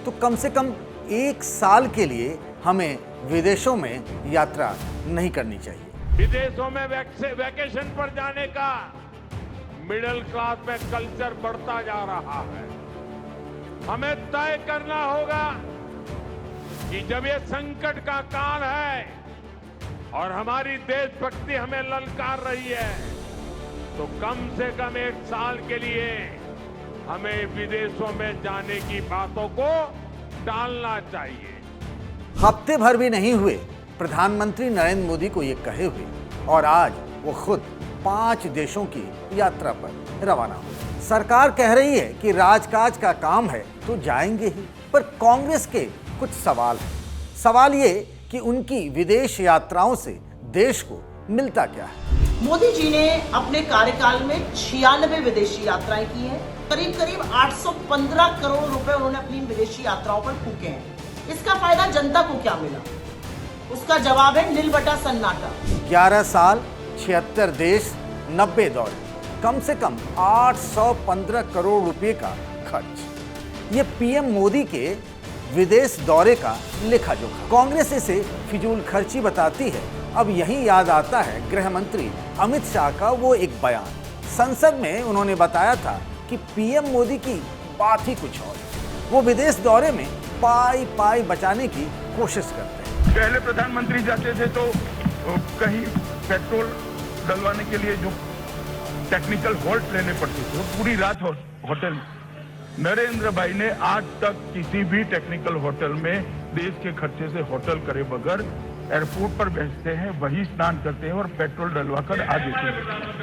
तो कम से कम 1 साल के लिए हमें विदेशों में यात्रा नहीं करनी चाहिए। विदेशों में वैकेशन पर जाने का मिडिल क्लास में कल्चर बढ़ता जा रहा है। हमें तय करना होगा कि जब ये संकट का काल है और हमारी देशभक्ति हमें ललकार रही है, तो कम से कम 1 साल के लिए हमें विदेशों में जाने की बातों को टालना चाहिए। हफ्ते भर भी नहीं हुए प्रधानमंत्री नरेंद्र मोदी को ये कहे हुए, और आज वो खुद 5 देशों की यात्रा पर रवाना हो। सरकार कह रही है कि राजकाज का काम है तो जाएंगे ही, पर कांग्रेस के कुछ सवाल हैं। सवाल ये कि उनकी विदेश यात्राओं से देश को मिलता क्या है। मोदी जी ने अपने कार्यकाल में 96 विदेशी यात्राएं की हैं। करीब करीब 815 करोड़ रुपए उन्होंने अपनी विदेशी यात्राओं पर फूके हैं। इसका फायदा जनता को क्या मिला? उसका जवाब है नील बटा सन्नाटा। 11 साल, 76 देश, 90 दौरे, कम से कम 815 करोड़ रुपए का खर्च। ये पीएम मोदी के विदेश दौरे का लेखा जोखा। कांग्रेस इसे फिजूल खर्ची बताती है। अब यही याद आता है गृह मंत्री अमित शाह का वो एक बयान। संसद में उन्होंने बताया था कि पीएम मोदी की बात ही कुछ और, वो विदेश दौरे में पाई पाई बचाने की कोशिश करते हैं। पहले प्रधानमंत्री जाते थे तो कहीं पेट्रोल डलवाने के लिए जो टेक्निकल हॉल्ट लेने पड़ते थे, पूरी रात होटल। नरेंद्र भाई ने आज तक किसी भी टेक्निकल होटल में देश के खर्चे से होटल करे बगैर एयरपोर्ट पर बैठते हैं, वही स्नान करते हैं और पेट्रोल डलवाकर आ देते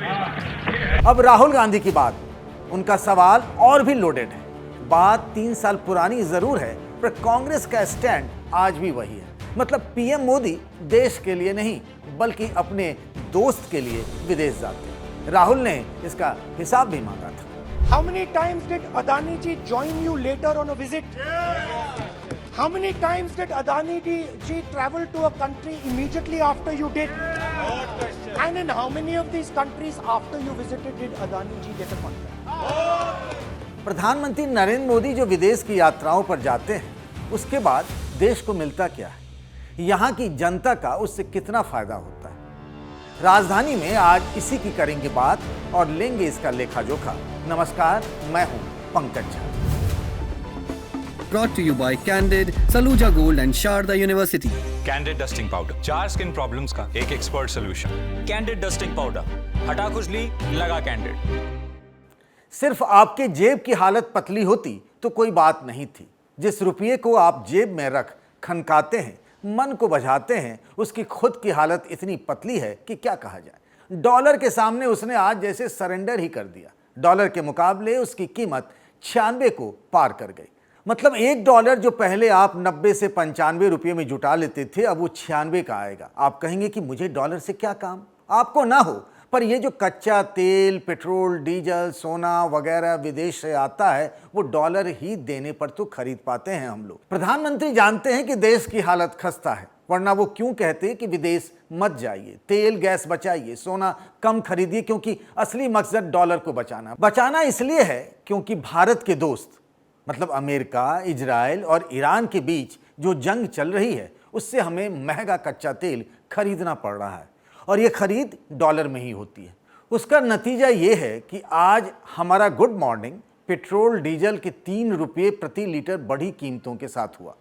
हैं। अब राहुल गांधी की बात, उनका सवाल और भी लोडेड है। बात 3 साल पुरानी जरूर है, पर कांग्रेस का स्टैंड आज भी वही है। मतलब पीएम मोदी देश के लिए नहीं बल्कि अपने दोस्त के लिए विदेश जाते हैं। राहुल ने इसका हिसाब भी मांगा था। How many times did Adani ji join you later on a visit? How many times did Adani ji travel to a country immediately after you did? And in how many of these countries after you visited did Adani ji get a contract? प्रधानमंत्री नरेंद्र मोदी जो विदेश की यात्राओं पर जाते हैं, उसके बाद देश को मिलता क्या है, यहाँ की जनता का उससे कितना फायदा होता है। राजधानी में आज इसी की करेंगे बात और लेंगे इसका लेखा जोखा। नमस्कार, मैं हूं Pankaj Jha. Brought to you by Candid, Saluja Gold and Sharda University. Candid Dusting Powder, 4 skin problems का एक expert solution. Candid Dusting Powder, हटा खुजली, लगा कैंडिड। सिर्फ आपके जेब की हालत पतली होती तो कोई बात नहीं थी। जिस रुपये को आप जेब में रख खनकाते हैं, मन को बझाते हैं, उसकी खुद की हालत इतनी पतली है कि क्या कहा जाए। डॉलर के सामने उसने आज जैसे सरेंडर ही कर दिया। डॉलर के मुकाबले उसकी कीमत 96 को पार कर गई। मतलब $1 जो पहले आप 90 से 95 रुपये में जुटा लेते थे, अब वो 96 का आएगा। आप कहेंगे कि मुझे डॉलर से क्या काम, आपको ना हो, पर ये जो कच्चा तेल, पेट्रोल, डीजल, सोना वगैरह विदेश से आता है, वो डॉलर ही देने पर तो खरीद पाते हैं हम लोग। प्रधानमंत्री जानते हैं कि देश की हालत खस्ता है, वरना वो क्यों कहते कि विदेश मत जाइए, तेल गैस बचाइए, सोना कम खरीदिए, क्योंकि असली मकसद डॉलर को बचाना इसलिए है क्योंकि भारत के दोस्त मतलब अमेरिका, इजराइल और ईरान के बीच जो जंग चल रही है, उससे हमें महंगा कच्चा तेल खरीदना पड़ रहा है, और ये खरीद डॉलर में ही होती है। उसका नतीजा ये है कि आज हमारा गुड मॉर्निंग पेट्रोल डीजल के 3 रुपये प्रति लीटर बढ़ी कीमतों के साथ हुआ।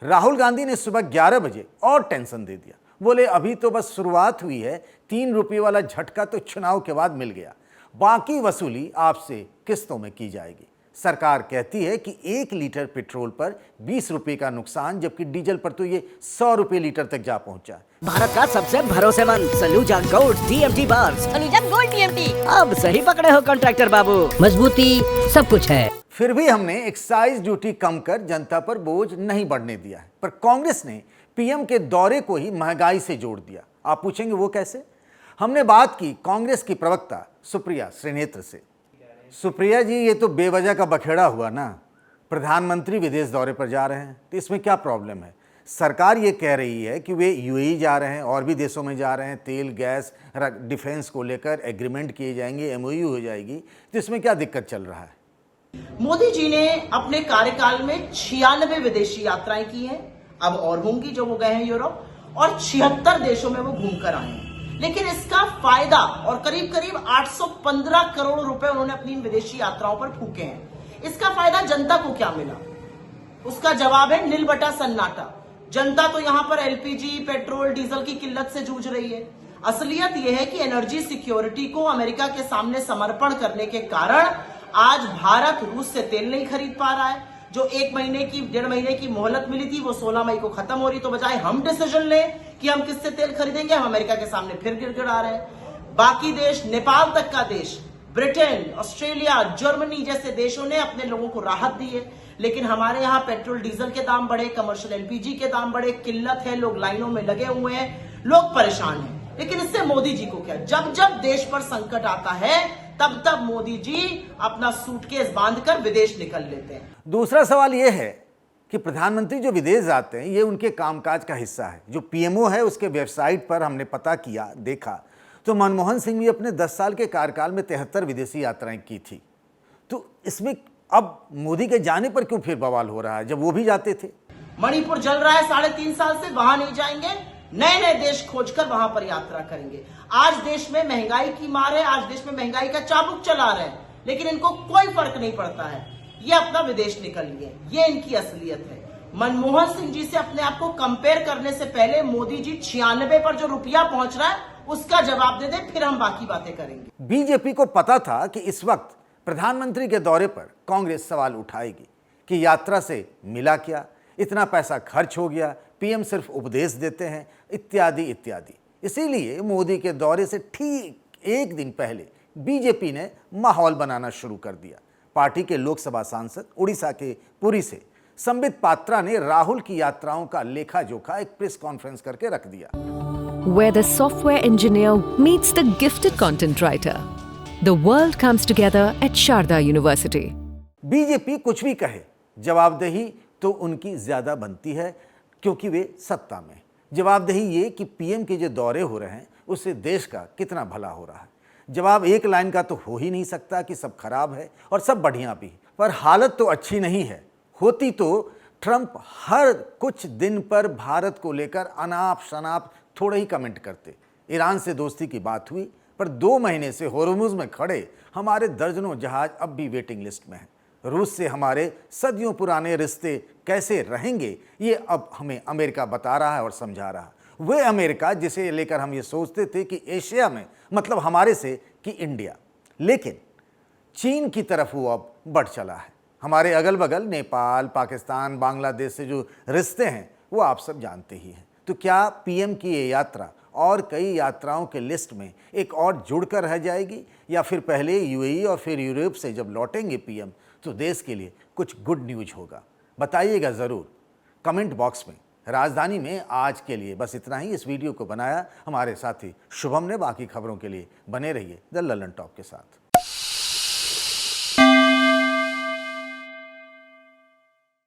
राहुल गांधी ने सुबह 11 बजे और टेंशन दे दिया। बोले अभी तो बस शुरुआत हुई है, 3 रुपये वाला झटका तो चुनाव के बाद मिल गया, बाकी वसूली आपसे किस्तों में की जाएगी। सरकार कहती है कि 1 लीटर पेट्रोल पर 20 रुपये का नुकसान, जबकि डीजल पर तो ये 100 रुपये लीटर तक जा पहुंचा। भारत का सबसे भरोसेमंद सलूजा गोल्ड टीएमटी बार। Saluja gold TMT. अब सही पकड़े हो कॉन्ट्रैक्टर बाबू, मजबूती सब कुछ है। फिर भी हमने एक्साइज ड्यूटी कम कर जनता पर बोझ नहीं बढ़ने दिया है, पर कांग्रेस ने पीएम के दौरे को ही महंगाई से जोड़ दिया। आप पूछेंगे वो कैसे? हमने बात की कांग्रेस की प्रवक्ता सुप्रिया श्रीनेत्र से। सुप्रिया जी, ये तो बेवजह का बखेड़ा हुआ ना। प्रधानमंत्री विदेश दौरे पर जा रहे हैं तो इसमें क्या प्रॉब्लम है? सरकार ये कह रही है कि वे यूएई जा रहे हैं, और भी देशों में जा रहे हैं, तेल गैस डिफेंस को लेकर एग्रीमेंट किए जाएंगे, एमओयू हो जाएगी, तो इसमें क्या दिक्कत चल रहा है? मोदी जी ने अपने कार्यकाल में 96 विदेशी यात्राएं की हैं, अब और होंगी जो वो गए हैं यूरोप, और 76 देशों में वो घूमकर आए हैं। लेकिन इसका फायदा और करीब करीब 815 करोड़ रुपए उन्होंने अपनी इन विदेशी यात्राओं पर फूके हैं। इसका फायदा जनता को क्या मिला? उसका जवाब है नील बटा सन्नाटा। जनता तो यहां पर एलपीजी, पेट्रोल, डीजल की किल्लत से जूझ रही है। असलियत यह है कि एनर्जी सिक्योरिटी को अमेरिका के सामने समर्पण करने के कारण आज भारत रूस से तेल नहीं खरीद पा रहा है। जो 1-1.5 महीने की मोहलत मिली थी वो 16 मई को खत्म हो रही, तो बजाय हम डिसीजन लें कि हम किससे तेल खरीदेंगे, हम अमेरिका के सामने फिर गिड़गिड़ा रहे हैं। बाकी देश, नेपाल तक का देश, ब्रिटेन, ऑस्ट्रेलिया, जर्मनी जैसे देशों ने अपने लोगों को राहत दी है, लेकिन हमारे यहाँ पेट्रोल डीजल के दाम बढ़े, कमर्शियल एलपीजी के दाम बढ़े, किल्लत है, लोग लाइनों में लगे हुए हैं, लोग परेशान हैं। लेकिन इससे मोदी जी को क्या? जब जब देश पर संकट आता है तब तब मोदी जी अपना सूटकेस बांधकर विदेश निकल लेते हैं। दूसरा सवाल यह है कि प्रधानमंत्री जो विदेश जाते हैं ये उनके कामकाज का हिस्सा है। जो पीएमओ है उसके वेबसाइट पर हमने पता किया, देखा तो मनमोहन सिंह भी अपने 10 साल के कार्यकाल में 73 विदेशी यात्राएं की थी। तो इसमें अब मोदी के जाने पर क्यों फिर बवाल हो रहा है जब वो भी जाते थे? मणिपुर जल रहा है 3.5 साल से, वहां नहीं जाएंगे, नए नए देश खोजकर वहां पर यात्रा करेंगे। आज देश में महंगाई की मार है, आज देश में महंगाई का चाबुक चला रहे हैं, लेकिन इनको कोई फर्क नहीं पड़ता है, ये अपना विदेश निकल लिए, ये इनकी असलियत है। मनमोहन सिंह जी से अपने आप को कंपेयर करने से पहले मोदी जी 96 पर जो रुपया पहुंच रहा है उसका जवाब दे दे, फिर हम बाकी बातें करेंगे। बीजेपी को पता था कि इस वक्त प्रधानमंत्री के दौरे पर कांग्रेस सवाल उठाएगी कि यात्रा से मिला क्या, इतना पैसा खर्च हो गया, पीएम सिर्फ उपदेश देते हैं, इत्यादि इत्यादि। इसीलिए मोदी के दौरे से ठीक एक दिन पहले बीजेपी ने माहौल बनाना शुरू कर दिया। पार्टी के लोकसभा सांसद उड़ीसा के पुरी से संबित पात्रा ने राहुल की यात्राओं का लेखा जोखा एक प्रेस कॉन्फ्रेंस करके रख दिया। Where the software engineer meets the gifted content writer, the world comes together at Sharda University. BJP कुछ भी कहे, जवाबदेही तो उनकी ज्यादा बनती है क्योंकि वे सत्ता में। जवाबदेही ये कि पीएम के जो दौरे हो रहे हैं उससे देश का कितना भला हो रहा है। जवाब एक लाइन का तो हो ही नहीं सकता कि सब खराब है और सब बढ़िया भी, पर हालत तो अच्छी नहीं है। होती तो ट्रंप हर कुछ दिन पर भारत को लेकर अनाप शनाप थोड़े ही कमेंट करते। ईरान से दोस्ती की बात हुई, पर 2 महीने से होर्मुज में खड़े हमारे दर्जनों जहाज अब भी वेटिंग लिस्ट में हैं। रूस से हमारे सदियों पुराने रिश्ते कैसे रहेंगे ये अब हमें अमेरिका बता रहा है और समझा रहा है। वे अमेरिका जिसे लेकर हम ये सोचते थे कि एशिया में, मतलब हमारे से, कि इंडिया, लेकिन चीन की तरफ वो अब बढ़ चला है। हमारे अगल बगल नेपाल, पाकिस्तान, बांग्लादेश से जो रिश्ते हैं वो आप सब जानते ही हैं। तो क्या पीएम की ये यात्रा और कई यात्राओं के लिस्ट में एक और जुड़कर रह जाएगी, या फिर पहले यूएई और फिर यूरोप से जब लौटेंगे पीएम तो देश के लिए कुछ गुड न्यूज होगा? बताइएगा ज़रूर कमेंट बॉक्स में। राजधानी में आज के लिए बस इतना ही। इस वीडियो को बनाया हमारे साथी शुभम ने। बाकी खबरों के लिए बने रहिए द ललन टॉप के साथ।